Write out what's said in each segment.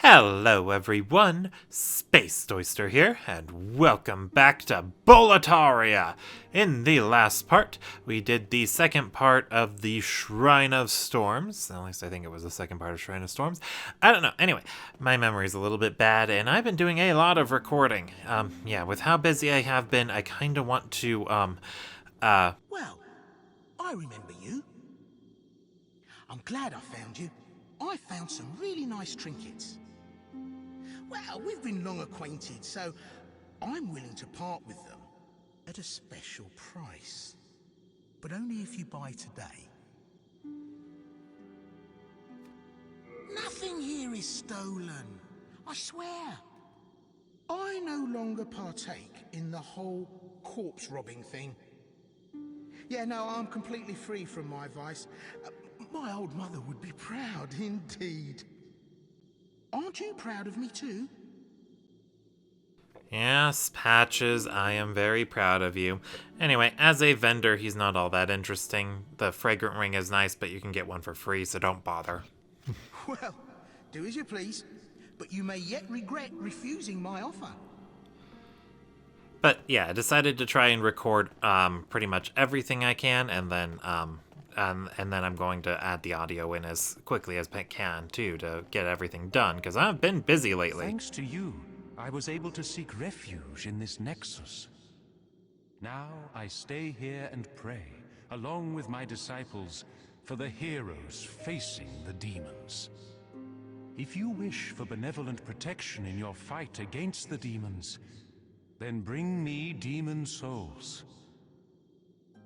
Hello everyone, Space Oyster here, and welcome back to Boletaria! In the last part, we did the second part of the Shrine of Storms. At least I think it was the second part of Shrine of Storms. I don't know. Anyway, my memory's a little bit bad, and I've been doing a lot of recording. With how busy I have been, I kinda want to, Well, I remember you. I'm glad I found you. I found some really nice trinkets. Well, we've been long acquainted, so I'm willing to part with them at a special price. But only if you buy today. Nothing here is stolen, I swear. I no longer partake in the whole corpse robbing thing. Yeah, no, I'm completely free from my vice. My old mother would be proud indeed. Aren't you proud of me too? Yes, Patches, I am very proud of you. Anyway, as a vendor, he's not all that interesting. The fragrant ring is nice, but you can get one for free, so don't bother. Well, do as you please, but you may yet regret refusing my offer. But yeah, I decided to try and record pretty much everything I can, and then I'm going to add the audio in as quickly as I can too to get everything done, because I've been busy lately. Thanks to you, I was able to seek refuge in this nexus. Now I stay here and pray, along with my disciples, for the heroes facing the demons. If you wish for benevolent protection in your fight against the demons, then bring me demon souls.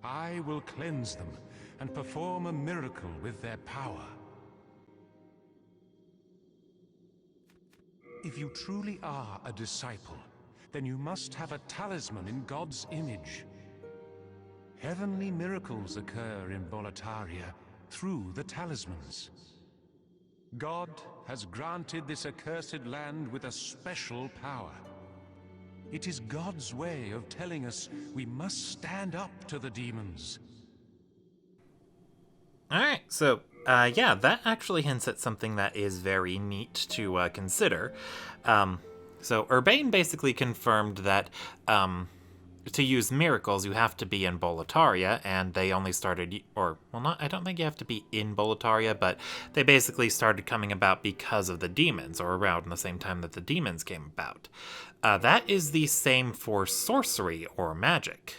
I will cleanse them and perform a miracle with their power. If you truly are a disciple, then you must have a talisman in God's image. Heavenly miracles occur in Boletaria through the talismans. God has granted this accursed land with a special power. It is God's way of telling us we must stand up to the demons. Alright, so, that actually hints at something that is very neat to consider. So Urbane basically confirmed that to use miracles, you have to be in Boletaria, and they only started, I don't think you have to be in Boletaria, but they basically started coming about because of the demons, or around the same time that the demons came about. That is the same for sorcery or magic.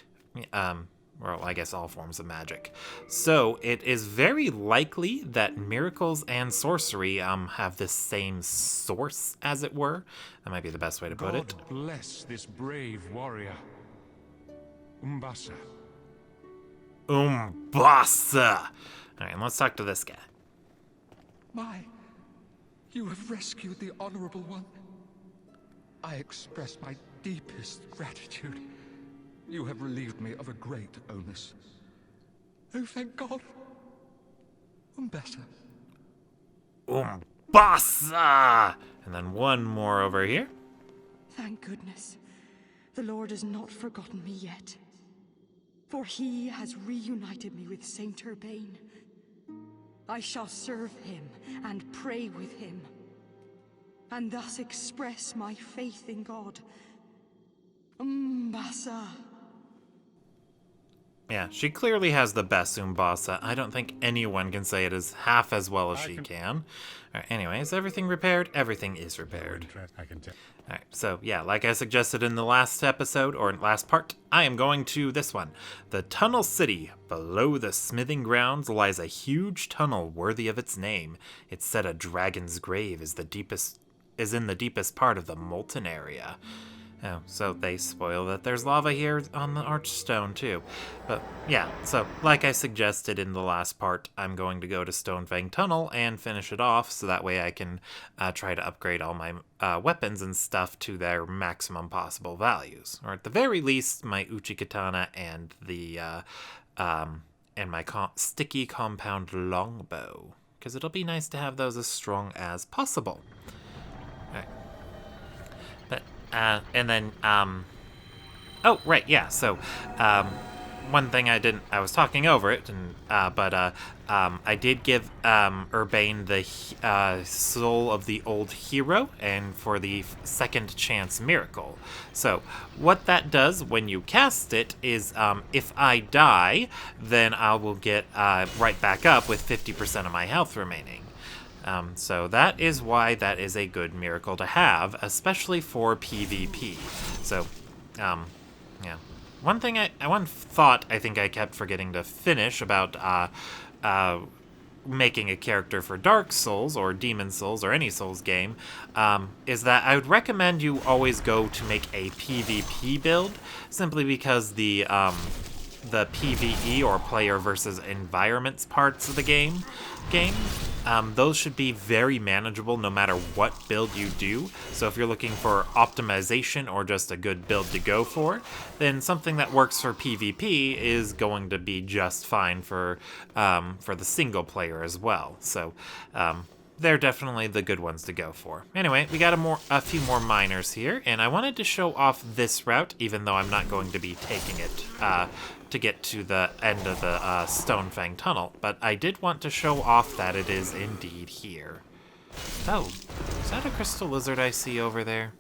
Well, I guess all forms of magic. So it is very likely that miracles and sorcery have the same source, as it were. That might be the best way to put it. God bless this brave warrior. Umbasa. Umbasa! Alright, let's talk to this guy. You have rescued the Honorable One. I express my deepest gratitude. You have relieved me of a great onus. Oh, thank God. Umbasa. Umbasa! And then one more over here. Thank goodness. The Lord has not forgotten me yet. For he has reunited me with Saint Urbane. I shall serve him and pray with him, and thus express my faith in God. Umbasa. Yeah, she clearly has the best Umbasa. I don't think anyone can say it as half as well as she can. Alright, anyway, is everything repaired? Everything is repaired. Alright, so yeah, like I suggested in the last episode, or last part, I am going to this one. The Tunnel City. Below the smithing grounds lies a huge tunnel worthy of its name. It's said a dragon's grave is in the deepest part of the molten area. Oh, so they spoil that there's lava here on the archstone too. But yeah, so like I suggested in the last part, I'm going to go to Stonefang Tunnel and finish it off, so that way I can try to upgrade all my weapons and stuff to their maximum possible values. Or at the very least, my Uchi Katana and the and my sticky compound longbow, because it'll be nice to have those as strong as possible. Alright. But and then, oh, right, yeah, so, one thing I was talking over it, and I did give Urbane the soul of the old hero and for the second chance miracle. So what that does when you cast it is if I die, then I will get right back up with 50% of my health remaining. So that is why that is a good miracle to have, especially for PvP. So, yeah. One thought I think I kept forgetting to finish about making a character for Dark Souls or Demon Souls or any Souls game is that I would recommend you always go to make a PvP build, simply because the PvE or player versus environments parts of the game, those should be very manageable no matter what build you do. So if you're looking for optimization or just a good build to go for, then something that works for PvP is going to be just fine for the single player as well. So they're definitely the good ones to go for. Anyway, we got a few more miners here, and I wanted to show off this route, even though I'm not going to be taking it to get to the end of the Stonefang Tunnel, but I did want to show off that it is indeed here. Oh, is that a crystal lizard I see over there?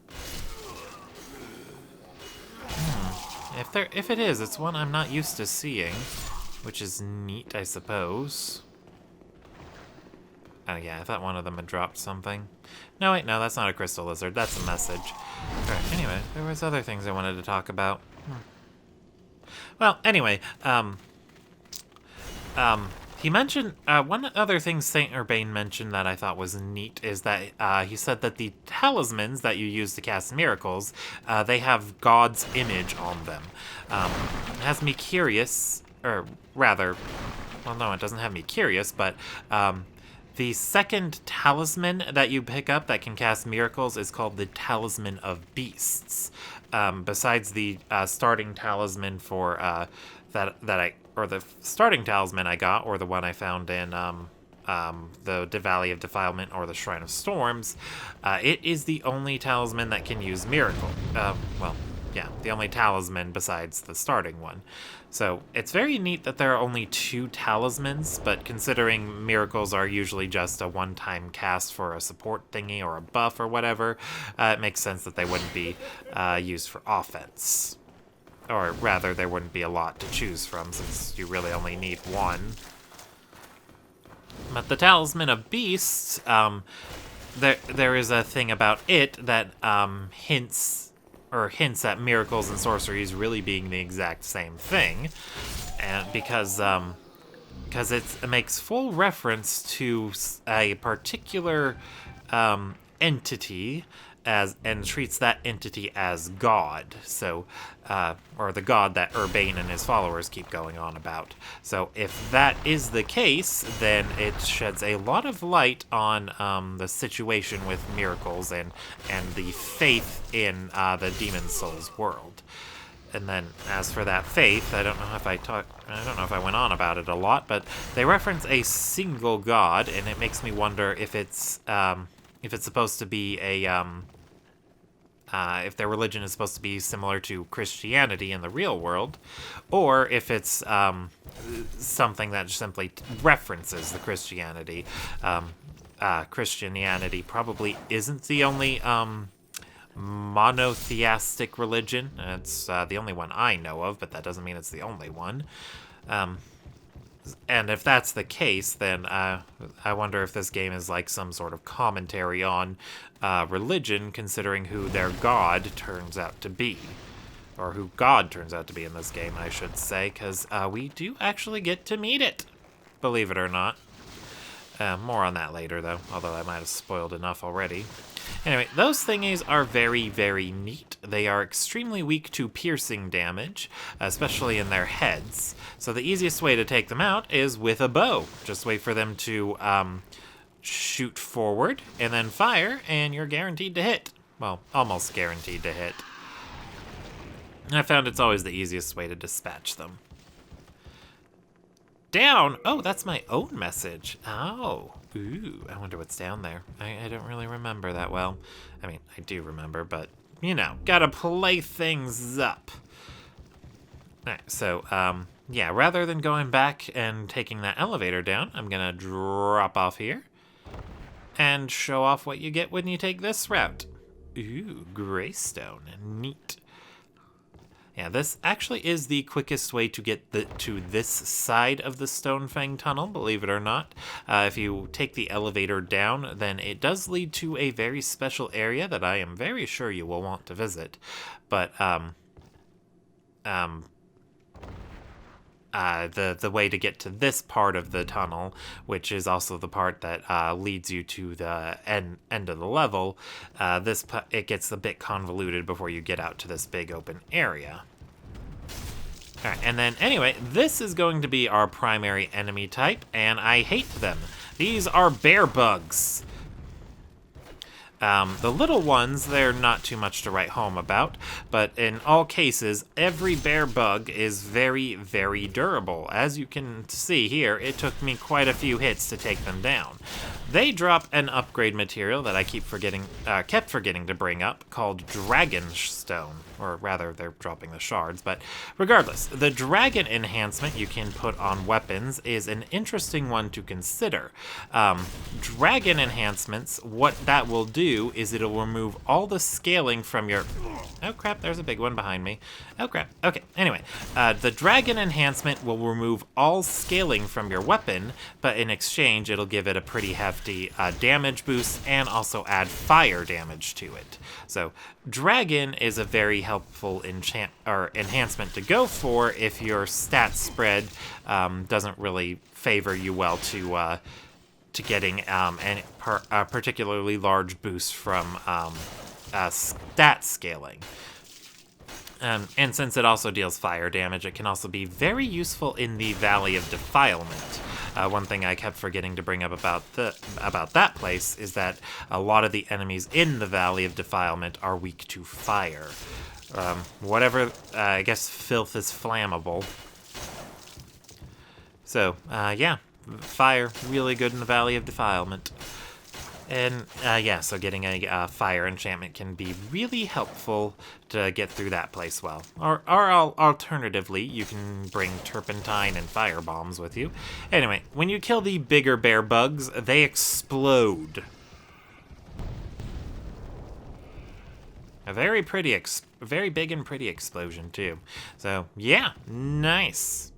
If it is, it's one I'm not used to seeing, which is neat, I suppose. Oh yeah, I thought one of them had dropped something. No, wait, no, that's not a crystal lizard. That's a message. Alright, anyway, there was other things I wanted to talk about. Well, anyway, he mentioned, one other thing Saint Urbane mentioned that I thought was neat is that, he said that the talismans that you use to cast miracles, they have God's image on them. It has me curious, or rather, well, no, it doesn't have me curious, but, the second talisman that you pick up that can cast miracles is called the Talisman of Beasts. Besides the starting talisman for the starting talisman I got, or the one I found in the Valley of Defilement or the Shrine of Storms, it is the only talisman that can use miracle. Well, yeah, the only talisman besides the starting one. So it's very neat that there are only 2 talismans, but considering miracles are usually just a one-time cast for a support thingy or a buff or whatever, it makes sense that they wouldn't be used for offense. Or rather, there wouldn't be a lot to choose from, since you really only need one. But the Talisman of Beasts, there is a thing about it that hints at miracles and sorceries really being the exact same thing, and because it makes full reference to a particular entity and treats that entity as God. So, or the God that Urbane and his followers keep going on about. So if that is the case, then it sheds a lot of light on the situation with miracles and the faith in the Demon Souls world. And then, as for that faith, I don't know if I went on about it a lot, but they reference a single God, and it makes me wonder if it's supposed to be if their religion is supposed to be similar to Christianity in the real world, or if it's something that simply references the Christianity. Christianity probably isn't the only monotheistic religion. It's the only one I know of, but that doesn't mean it's the only one. And if that's the case, then I wonder if this game is like some sort of commentary on religion, considering who their god turns out to be. Or who God turns out to be in this game, I should say, because we do actually get to meet it, believe it or not. More on that later, though, although I might have spoiled enough already. Anyway, those thingies are very, very neat. They are extremely weak to piercing damage, especially in their heads. So the easiest way to take them out is with a bow. Just wait for them to shoot forward and then fire, and you're guaranteed to hit. Well, almost guaranteed to hit. I found it's always the easiest way to dispatch them. Down! Oh, that's my own message. Oh. Ooh, I wonder what's down there. I don't really remember that well. I mean, I do remember, but, you know, gotta play things up. Alright, so, yeah, rather than going back and taking that elevator down, I'm gonna drop off here and show off what you get when you take this route. Ooh, Greystone, neat. Yeah, this actually is the quickest way to get to this side of the Stonefang Tunnel, believe it or not. If you take the elevator down, then it does lead to a very special area that I am very sure you will want to visit. But, the way to get to this part of the tunnel, which is also the part that leads you to the end of the level, it gets a bit convoluted before you get out to this big open area. Alright, and then anyway, this is going to be our primary enemy type, and I hate them. These are bear bugs. The little ones, they're not too much to write home about, but in all cases, every bear bug is very, very durable. As you can see here, it took me quite a few hits to take them down. They drop an upgrade material that I kept forgetting to bring up, called Dragon Stone. Or rather, they're dropping the shards, but regardless, the dragon enhancement you can put on weapons is an interesting one to consider. Dragon enhancements, what that will do is it'll remove all the scaling from your... Oh crap, there's a big one behind me. Oh crap, okay, anyway. The dragon enhancement will remove all scaling from your weapon, but in exchange it'll give it a pretty hefty damage boost and also add fire damage to it. So, dragon is a very helpful enhancement to go for if your stat spread doesn't really favor you well to getting a particularly large boost from stat scaling. And since it also deals fire damage, it can also be very useful in the Valley of Defilement. One thing I kept forgetting to bring up about that place is that a lot of the enemies in the Valley of Defilement are weak to fire. I guess filth is flammable. So, yeah, fire, really good in the Valley of Defilement. And, so getting a fire enchantment can be really helpful to get through that place well. Or alternatively, you can bring turpentine and fire bombs with you. Anyway, when you kill the bigger bear bugs, they explode. A very big and pretty explosion, too. So, yeah, nice.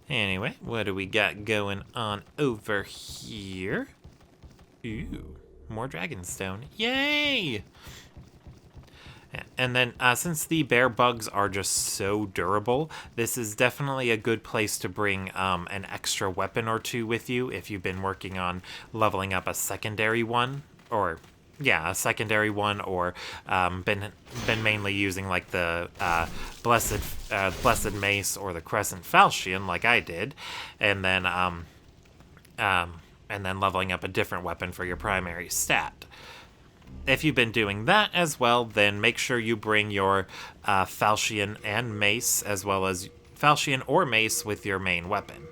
Anyway, what do we got going on over here? Ooh, more Dragonstone. Yay! And then, since the bear bugs are just so durable, this is definitely a good place to bring an extra weapon or two with you if you've been working on leveling up a secondary one, or been mainly using like the blessed mace or the crescent falchion like I did, and then leveling up a different weapon for your primary stat. If you've been doing that as well, then make sure you bring your falchion and mace, as well as falchion or mace with your main weapon.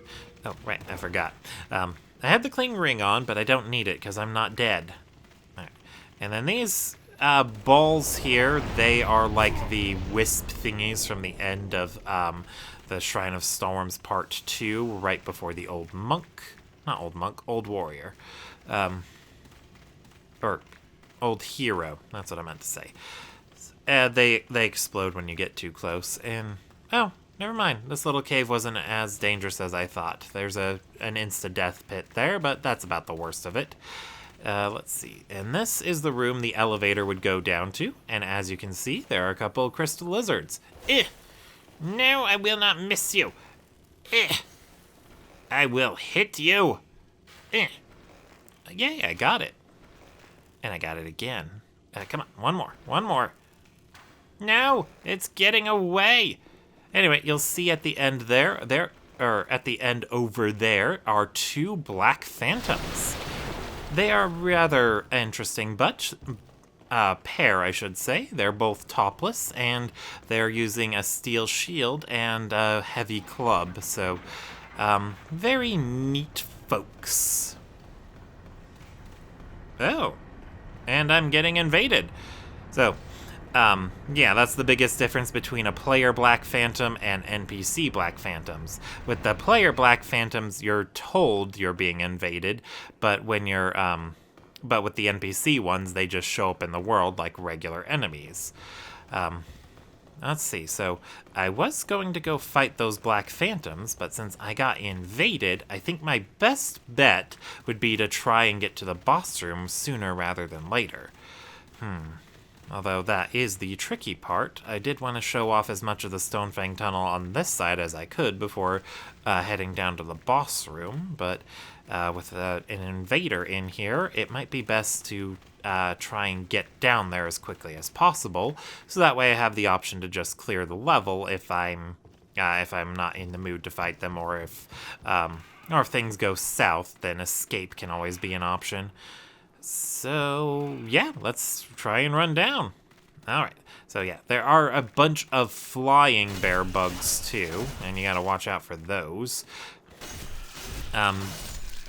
Oh, right, I forgot. I have the cling ring on, but I don't need it because I'm not dead. All right. And then these balls here, they are like the wisp thingies from the end of the Shrine of Storms Part 2, right before the Old Warrior. Or Old Hero, that's what I meant to say. They explode when you get too close, and... Oh, never mind. This little cave wasn't as dangerous as I thought. There's an insta-death pit there, but that's about the worst of it. Let's see. And this is the room the elevator would go down to, and as you can see, there are a couple of crystal lizards. No, I will not miss you. I will hit you. Yay, I got it. And I got it again. Come on, one more. No, it's getting away. Anyway, you'll see at the end at the end over there are two black phantoms. They are rather interesting pair, I should say. They're both topless, and they're using a steel shield and a heavy club, so very neat folks. Oh, and I'm getting invaded. So, Yeah, that's the biggest difference between a player Black Phantom and NPC Black Phantoms. With the player Black Phantoms, you're told you're being invaded, but when you're, but with the NPC ones, they just show up in the world like regular enemies. Let's see, so I was going to go fight those Black Phantoms, but since I got invaded, I think my best bet would be to try and get to the boss room sooner rather than later. Although that is the tricky part, I did want to show off as much of the Stonefang Tunnel on this side as I could before heading down to the boss room, but with an invader in here, it might be best to try and get down there as quickly as possible, so that way I have the option to just clear the level if I'm not in the mood to fight them, or if things go south, then escape can always be an option. So, yeah, let's try and run down. Alright, so yeah, there are a bunch of flying bear bugs too, and you gotta watch out for those.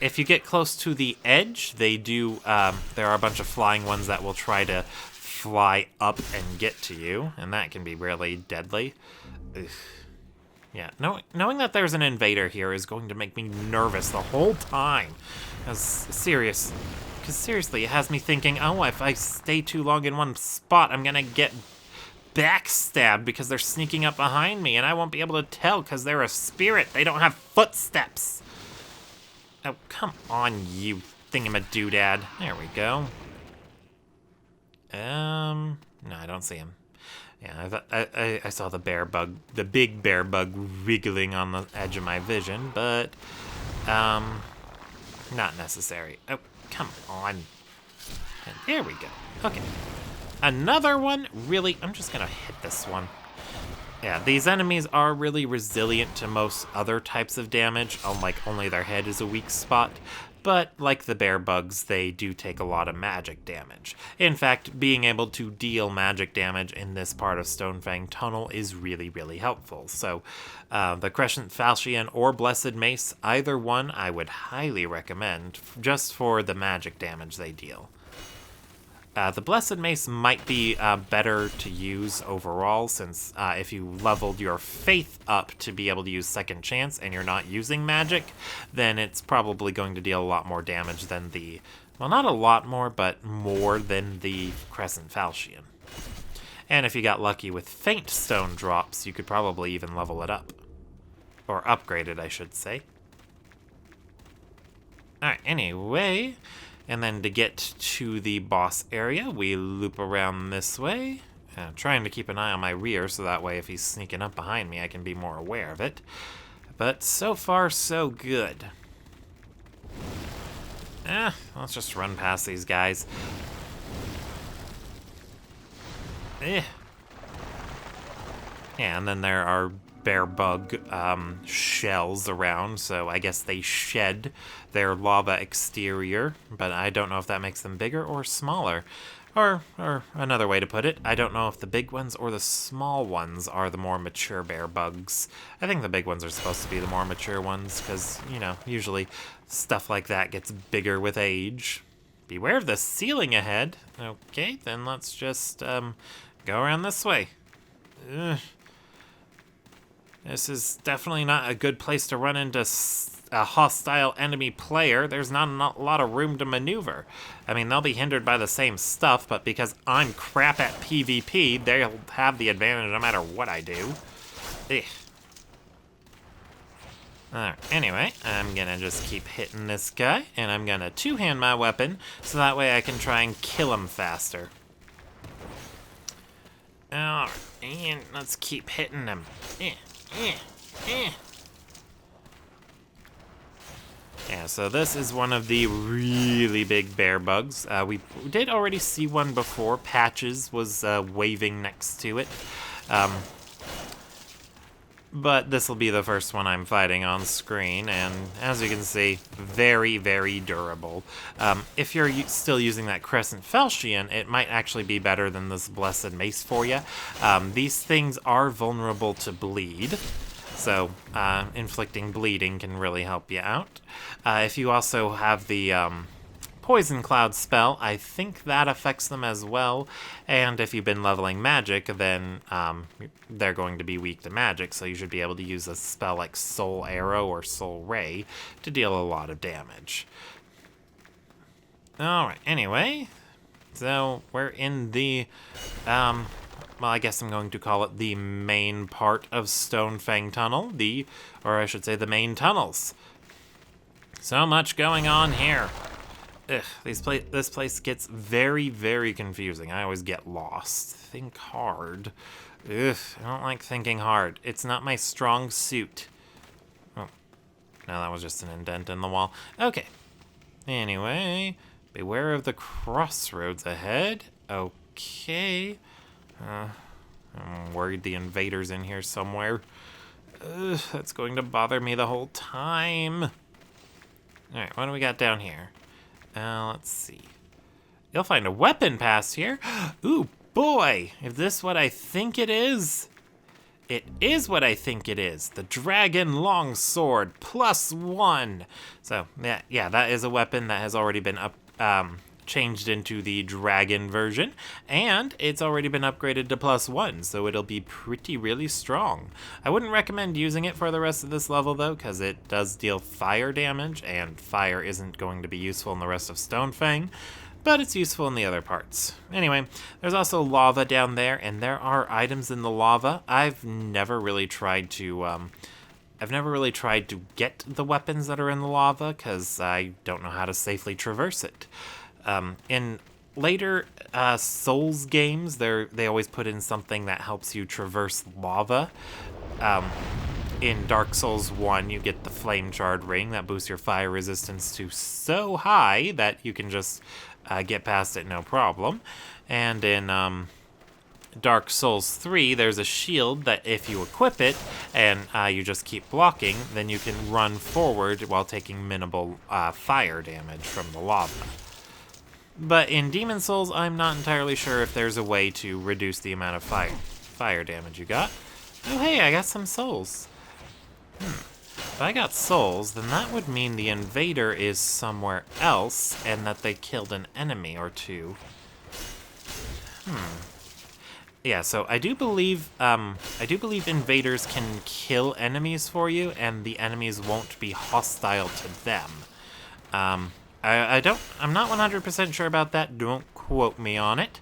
If you get close to the edge, they do, there are a bunch of flying ones that will try to fly up and get to you, and that can be really deadly. Ugh. Yeah, knowing that there's an invader here is going to make me nervous the whole time. Because seriously, it has me thinking, oh, if I stay too long in one spot, I'm gonna get backstabbed because they're sneaking up behind me, and I won't be able to tell because they're a spirit. They don't have footsteps. Oh, come on, you thingamadoodad. There we go. No, I don't see him. Yeah, I saw the big bear bug wriggling on the edge of my vision, but, not necessary. Oh, come on. And there we go. Okay. Another one? Really? I'm just gonna hit this one. Yeah, these enemies are really resilient to most other types of damage, unlike only their head is a weak spot. But like the bear bugs, they do take a lot of magic damage. In fact, being able to deal magic damage in this part of Stonefang Tunnel is really, really helpful. So the Crescent Falchion or Blessed Mace, either one I would highly recommend, just for the magic damage they deal. The Blessed Mace might be better to use overall, since if you leveled your faith up to be able to use Second Chance and you're not using magic, then it's probably going to deal a lot more damage than the, well, not a lot more, but more than the Crescent Falchion. And if you got lucky with Faint Stone drops, you could probably even level it up. Or upgrade it, I should say. Alright, anyway... And then to get to the boss area, we loop around this way. Trying to keep an eye on my rear, so that way if he's sneaking up behind me, I can be more aware of it. But so far, so good. Let's just run past these guys. Yeah, and then there are bear bug shells around, so I guess they shed their lava exterior, but I don't know if that makes them bigger or smaller. Or another way to put it, I don't know if the big ones or the small ones are the more mature bear bugs. I think the big ones are supposed to be the more mature ones, because, you know, usually stuff like that gets bigger with age. Beware of the ceiling ahead. Okay, then let's just go around this way. Ugh. This is definitely not a good place to run into a hostile enemy player. There's not a lot of room to maneuver. I mean, they'll be hindered by the same stuff, but because I'm crap at PvP, they'll have the advantage no matter what I do. Ugh. Alright, anyway, I'm gonna just keep hitting this guy, and I'm gonna two-hand my weapon, so that way I can try and kill him faster. Alright, and let's keep hitting him. Yeah, so this is one of the really big bear bugs. We did already see one before. Patches was waving next to it. But this will be the first one I'm fighting on screen, and as you can see, very, very durable. If you're still using that Crescent Falchion, it might actually be better than this Blessed Mace for you. These things are vulnerable to bleed, so inflicting bleeding can really help you out. If you also have the Poison Cloud spell. I think that affects them as well. And if you've been leveling magic, then they're going to be weak to magic, so you should be able to use a spell like Soul Arrow or Soul Ray to deal a lot of damage. Alright, anyway, so we're in the, well, I guess I'm going to call it the main part of Stonefang Tunnel, or I should say the main tunnels. So much going on here. Ugh, this place gets very, very confusing. I always get lost. Think hard. Ugh, I don't like thinking hard. It's not my strong suit. Oh, no, that was just an indent in the wall. Okay. Anyway, beware of the crossroads ahead. Okay. I'm worried the invader's in here somewhere. Ugh, that's going to bother me the whole time. Alright, what do we got down here? Let's see. You'll find a weapon pass here. Ooh, boy! Is this what I think it is? It is what I think it is. The Dragon Longsword +1. So, yeah, that is a weapon that has already been changed into the dragon version, and it's already been upgraded to +1, so it'll be really strong. I wouldn't recommend using it for the rest of this level though, because it does deal fire damage, and fire isn't going to be useful in the rest of Stonefang, but it's useful in the other parts. Anyway, there's also lava down there, and there are items in the lava. I've never really tried to get the weapons that are in the lava, because I don't know how to safely traverse it. In later Souls games, they always put in something that helps you traverse lava. In Dark Souls 1, you get the Flame Shard Ring that boosts your fire resistance to so high that you can just get past it no problem. And in Dark Souls 3, there's a shield that if you equip it and you just keep blocking, then you can run forward while taking minimal fire damage from the lava. But in Demon Souls, I'm not entirely sure if there's a way to reduce the amount of fire damage you got. Oh hey, I got some souls. If I got souls, then that would mean the invader is somewhere else and that they killed an enemy or two. Yeah, so I do believe invaders can kill enemies for you, and the enemies won't be hostile to them. I'm not 100% sure about that, don't quote me on it.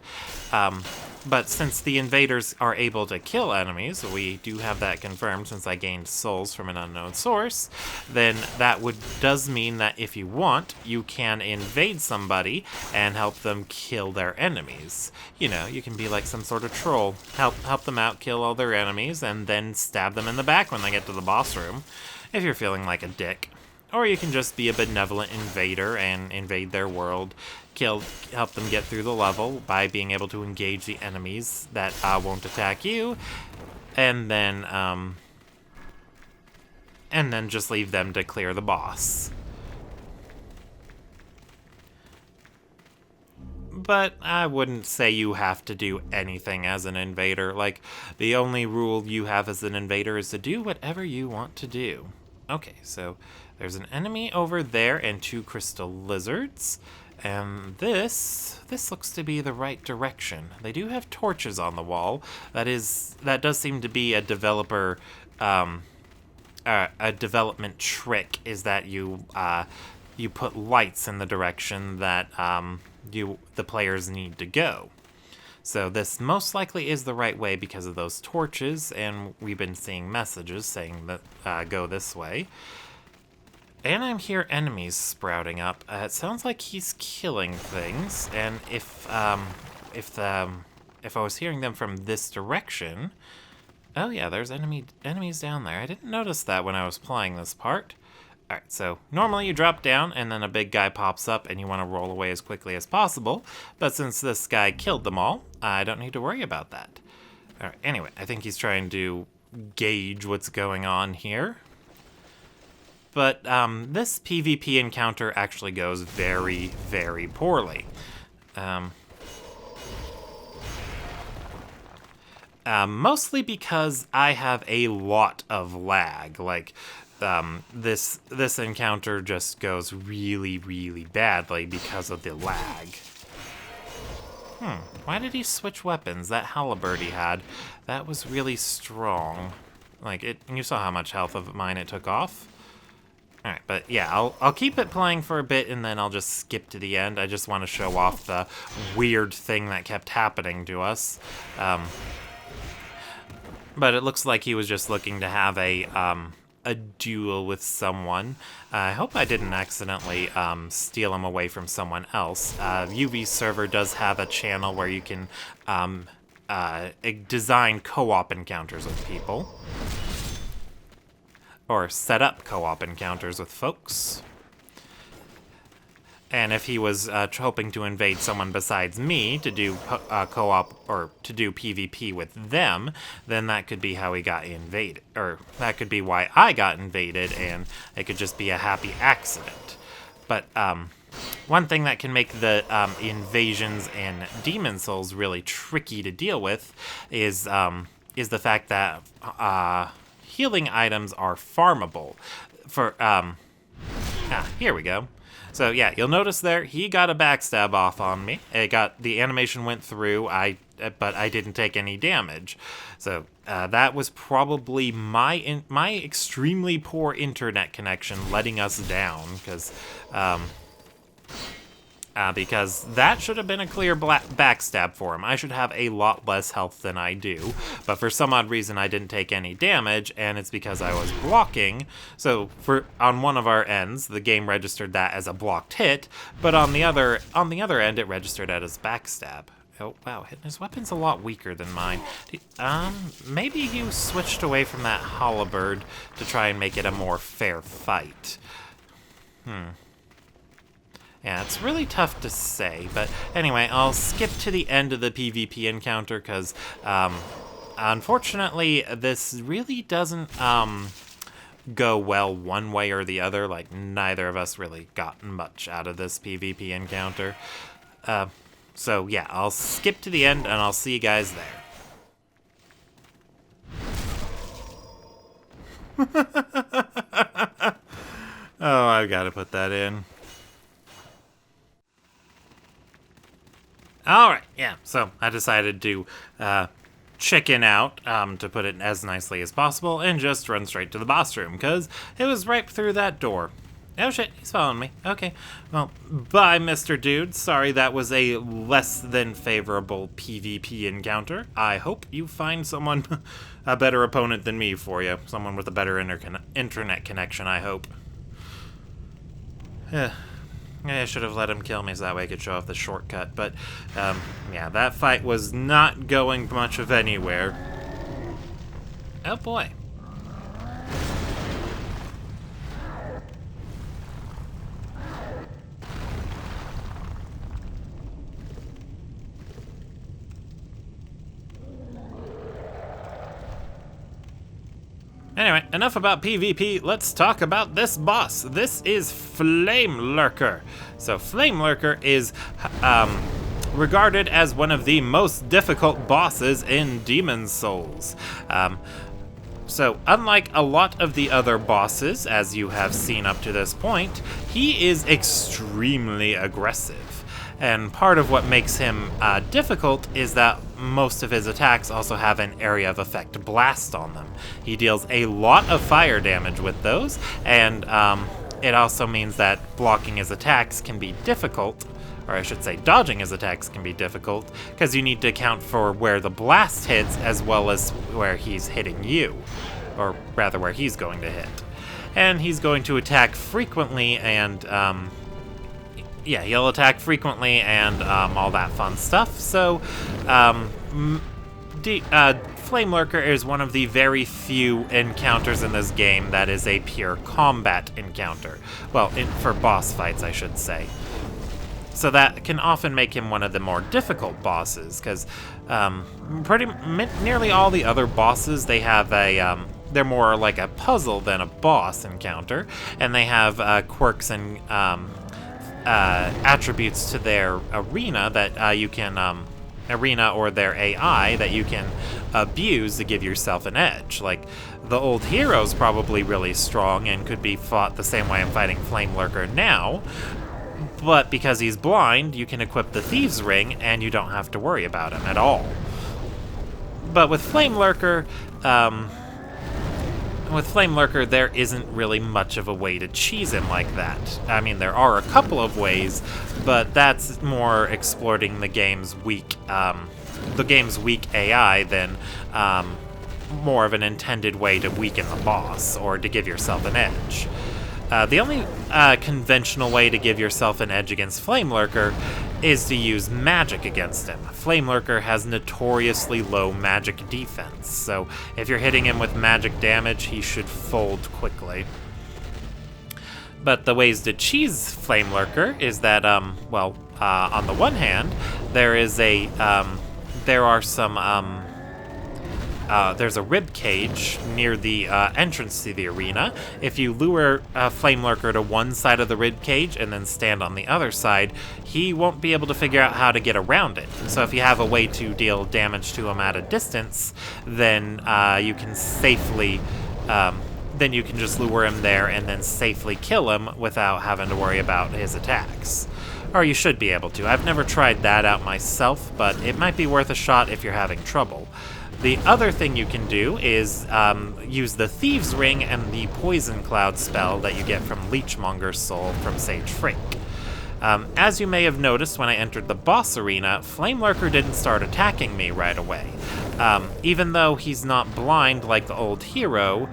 But since the invaders are able to kill enemies, we do have that confirmed since I gained souls from an unknown source, then that does mean that if you want, you can invade somebody and help them kill their enemies. You know, you can be like some sort of troll, help them out, kill all their enemies, and then stab them in the back when they get to the boss room, if you're feeling like a dick. Or you can just be a benevolent invader and invade their world, help them get through the level by being able to engage the enemies that won't attack you, and then just leave them to clear the boss. But I wouldn't say you have to do anything as an invader. Like, the only rule you have as an invader is to do whatever you want to do. Okay, so there's an enemy over there and 2 crystal lizards. And this looks to be the right direction. They do have torches on the wall. That does seem to be a developer, a development trick, is that you put lights in the direction that the players need to go. So this most likely is the right way because of those torches, and we've been seeing messages saying that go this way. And I hear enemies sprouting up. It sounds like he's killing things, and if I was hearing them from this direction, oh yeah, there's enemies down there. I didn't notice that when I was playing this part. Alright, so normally you drop down and then a big guy pops up and you want to roll away as quickly as possible, but since this guy killed them all, I don't need to worry about that. Alright, anyway, I think he's trying to gauge what's going on here. But this PvP encounter actually goes very, very poorly. Mostly because I have a lot of lag. Like, this encounter just goes really, really badly because of the lag. Why did he switch weapons? That halberd he had, that was really strong. Like, you saw how much health of mine it took off. Alright, but yeah, I'll keep it playing for a bit and then I'll just skip to the end. I just want to show off the weird thing that kept happening to us. But it looks like he was just looking to have a duel with someone. I hope I didn't accidentally steal him away from someone else. UV's server does have a channel where you can design co-op encounters with people. Or set up co-op encounters with folks. And if he was hoping to invade someone besides me to do co-op or to do PvP with them, then that could be how he got invaded. Or that could be why I got invaded, and it could just be a happy accident. But one thing that can make the invasions in Demon Souls really tricky to deal with is the fact that healing items are farmable. Here we go. So yeah, you'll notice there, he got a backstab off on me. The animation went through, but I didn't take any damage. So that was probably my extremely poor internet connection letting us down, because that should have been a clear backstab for him. I should have a lot less health than I do, but for some odd reason I didn't take any damage, and it's because I was blocking. So on one of our ends, the game registered that as a blocked hit, but on the other end, it registered it as backstab. Oh wow, his weapon's a lot weaker than mine. Maybe you switched away from that halberd to try and make it a more fair fight. Yeah, it's really tough to say, but anyway, I'll skip to the end of the PvP encounter, because, unfortunately, this really doesn't, go well one way or the other. Like, neither of us really got much out of this PvP encounter. So, yeah, I'll skip to the end, and I'll see you guys there. Oh, I've got to put that in. Alright, yeah, so I decided to chicken out, to put it as nicely as possible, and just run straight to the boss room, because it was right through that door. Oh shit, he's following me. Okay, well, bye, Mr. Dude. Sorry that was a less than favorable PvP encounter. I hope you find someone, a better opponent than me for you. Someone with a better internet connection, I hope. I should have let him kill me so that way I could show off the shortcut, but, yeah, that fight was not going much of anywhere. Oh boy. Anyway, enough about PvP, let's talk about this boss. This is Flame Lurker. So Flame Lurker is regarded as one of the most difficult bosses in Demon Souls. So unlike a lot of the other bosses, as you have seen up to this point, he is extremely aggressive. And part of what makes him difficult is that most of his attacks also have an area of effect blast on them. He deals a lot of fire damage with those, and it also means that blocking his attacks can be difficult, or I should say dodging his attacks can be difficult, because you need to account for where the blast hits as well as where he's hitting you, or rather where he's going to hit. And he's going to attack frequently and yeah, he'll attack frequently and all that fun stuff. So, Flame Lurker is one of the very few encounters in this game that is a pure combat encounter. Well, for boss fights, I should say. So that can often make him one of the more difficult bosses, because nearly all the other bosses, they have a they're more like a puzzle than a boss encounter, and they have quirks and attributes to their arena that you can arena or their AI that you can abuse to give yourself an edge. Like, the old hero's probably really strong and could be fought the same way I'm fighting Flame Lurker now, but because he's blind, you can equip the Thieves' Ring and you don't have to worry about him at all. But with Flame Lurker, there isn't really much of a way to cheese him like that. I mean, there are a couple of ways, but that's more exploiting the game's weak AI than more of an intended way to weaken the boss or to give yourself an edge. The only conventional way to give yourself an edge against Flame Lurker is to use magic against him. Flame Lurker has notoriously low magic defense, so if you're hitting him with magic damage, he should fold quickly. But the ways to cheese Flame Lurker is that, on the one hand, there's a rib cage near the entrance to the arena. If you lure Flame Lurker to one side of the rib cage and then stand on the other side, he won't be able to figure out how to get around it. So if you have a way to deal damage to him at a distance, then you can safely, then you can just lure him there and then safely kill him without having to worry about his attacks. Or you should be able to. I've never tried that out myself, but it might be worth a shot if you're having trouble. The other thing you can do is use the Thieves' Ring and the Poison Cloud spell that you get from Leechmonger's Soul from Sage Frink. As you may have noticed when I entered the boss arena, Flame Lurker didn't start attacking me right away. Even though he's not blind like the old hero,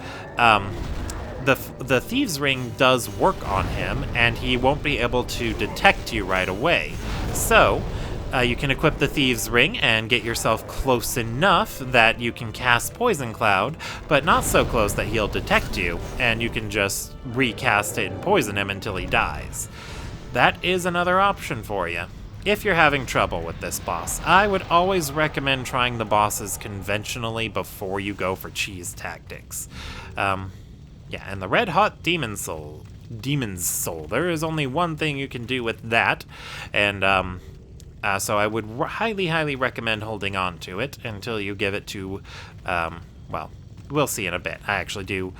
the Thieves' Ring does work on him, and he won't be able to detect you right away. So, you can equip the Thieves' Ring and get yourself close enough that you can cast Poison Cloud, but not so close that he'll detect you, and you can just recast it and poison him until he dies. That is another option for you. If you're having trouble with this boss, I would always recommend trying the bosses conventionally before you go for cheese tactics. And the Red Hot Demon's Soul. There is only one thing you can do with that, and so I would highly recommend holding on to it until you give it to, we'll see in a bit. I actually do,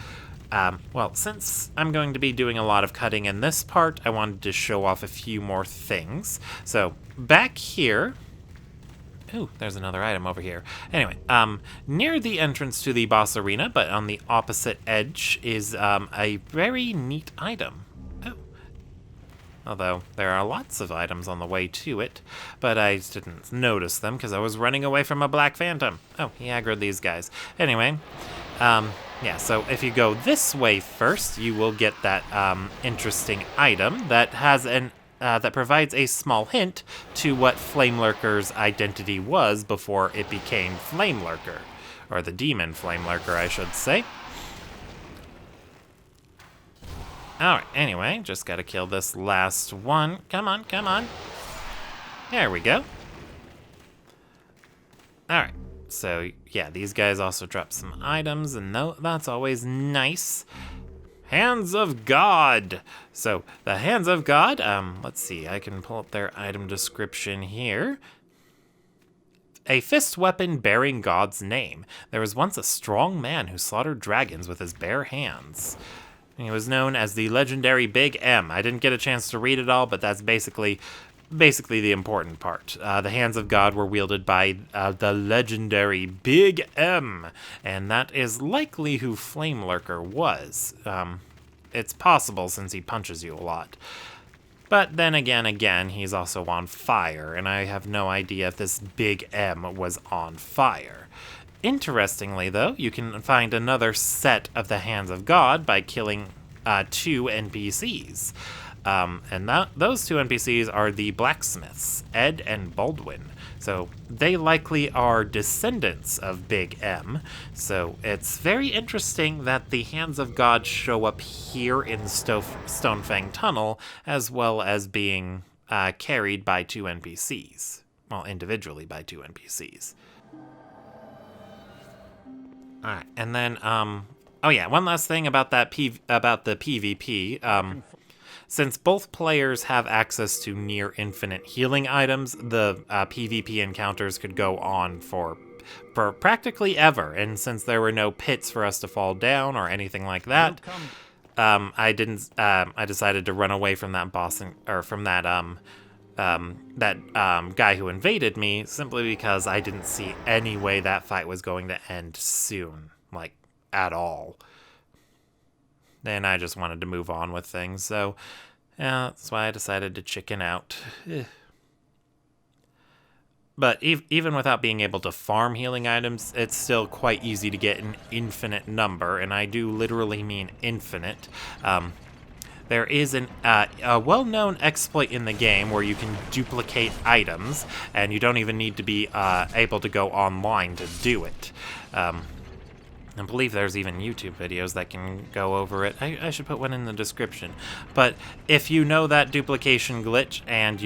since I'm going to be doing a lot of cutting in this part, I wanted to show off a few more things. So, back here, ooh, there's another item over here. Anyway, near the entrance to the boss arena, but on the opposite edge, is a very neat item. Although there are lots of items on the way to it, but I didn't notice them because I was running away from a Black Phantom. Oh, he aggroed these guys. Anyway, so if you go this way first, you will get that interesting item that has that provides a small hint to what Flame Lurker's identity was before it became Flame Lurker, or the demon Flame Lurker, I should say. Alright, anyway, just gotta kill this last one. Come on. There we go. Alright, so yeah, these guys also drop some items, and that's always nice. Hands of God! So, the Hands of God, let's see, I can pull up their item description here. A fist weapon bearing God's name. There was once a strong man who slaughtered dragons with his bare hands. He was known as the legendary Big M. I didn't get a chance to read it all, but that's basically the important part. The Hands of God were wielded by the legendary Big M, and that is likely who Flame Lurker was. It's possible since he punches you a lot. But then again, he's also on fire, and I have no idea if this Big M was on fire. Interestingly, though, you can find another set of the Hands of God by killing 2 NPCs. And those 2 NPCs are the blacksmiths, Ed and Baldwin. So they likely are descendants of Big M. So it's very interesting that the Hands of God show up here in Stonefang Tunnel, as well as being carried by 2 NPCs. Well, individually by 2 NPCs. Alright, and then, one last thing about that about the PvP. since both players have access to near infinite healing items, the PvP encounters could go on for practically ever. And since there were no pits for us to fall down or anything like that, I decided to run away from that boss or from that guy who invaded me, simply because I didn't see any way that fight was going to end soon, like at all. Then I just wanted to move on with things, so yeah, that's why I decided to chicken out. But even without being able to farm healing items, it's still quite easy to get an infinite number, and I do literally mean infinite. There is a well-known exploit in the game where you can duplicate items, and you don't even need to be able to go online to do it. I believe there's even YouTube videos that can go over it. I should put one in the description. But if you know that duplication glitch and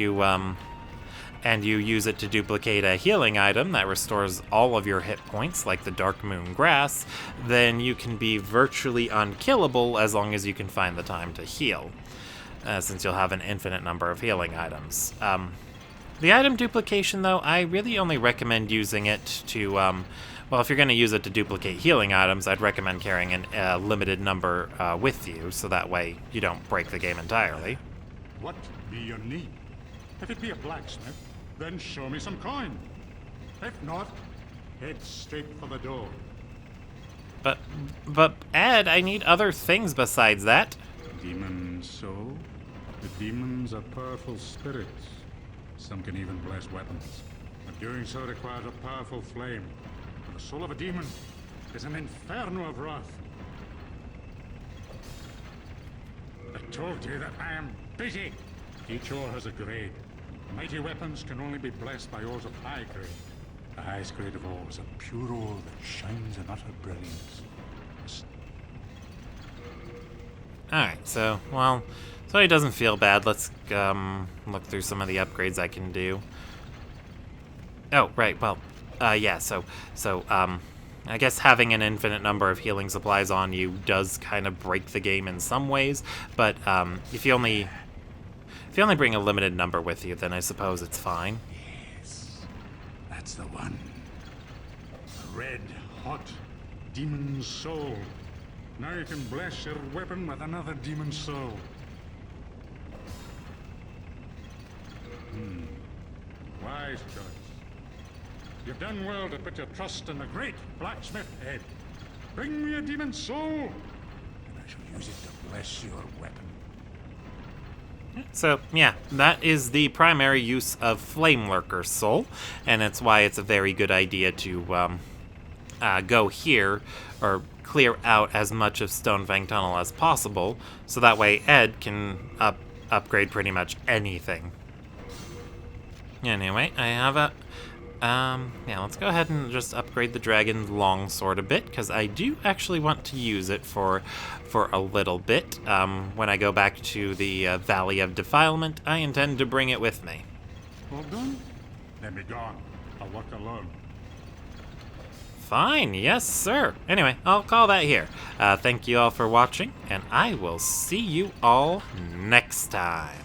you use it to duplicate a healing item that restores all of your hit points, like the Dark Moon Grass, then you can be virtually unkillable as long as you can find the time to heal, since you'll have an infinite number of healing items. The item duplication, though, I really only recommend using it to, well, if you're going to use it to duplicate healing items, I'd recommend carrying a limited number with you, so that way you don't break the game entirely. What be your need? If it be a blacksmith, then show me some coin. If not, head straight for the door. But Ed, I need other things besides that. Demon soul? The demons are powerful spirits. Some can even bless weapons. But doing so requires a powerful flame. And the soul of a demon is an inferno of wrath. I told you that I am busy. Each ore has a grade. Mighty weapons can only be blessed by ores of high grade. The highest grade of all is a pure ore that shines in utter brilliance. Alright, so he doesn't feel bad. Let's look through some of the upgrades I can do. Oh, right, well, yeah, so I guess having an infinite number of healing supplies on you does kind of break the game in some ways, but if you only bring a limited number with you, then I suppose it's fine. Yes, that's the one. A red, hot demon soul. Now you can bless your weapon with another demon soul. Wise choice. You've done well to put your trust in the great blacksmith Ed. Bring me a demon soul, and I shall use it to bless your weapon. So, yeah, that is the primary use of Flame Lurker's soul, and it's why it's a very good idea to go here, or clear out as much of Stonefang Tunnel as possible, so that way Ed can upgrade pretty much anything. Anyway, I have a... yeah, let's go ahead and just upgrade the Dragon's Longsword a bit, because I do actually want to use it for a little bit. When I go back to the Valley of Defilement, I intend to bring it with me. All done? Then be gone. I'll work alone. Fine, yes sir. Anyway, I'll call that here. Thank you all for watching, and I will see you all next time.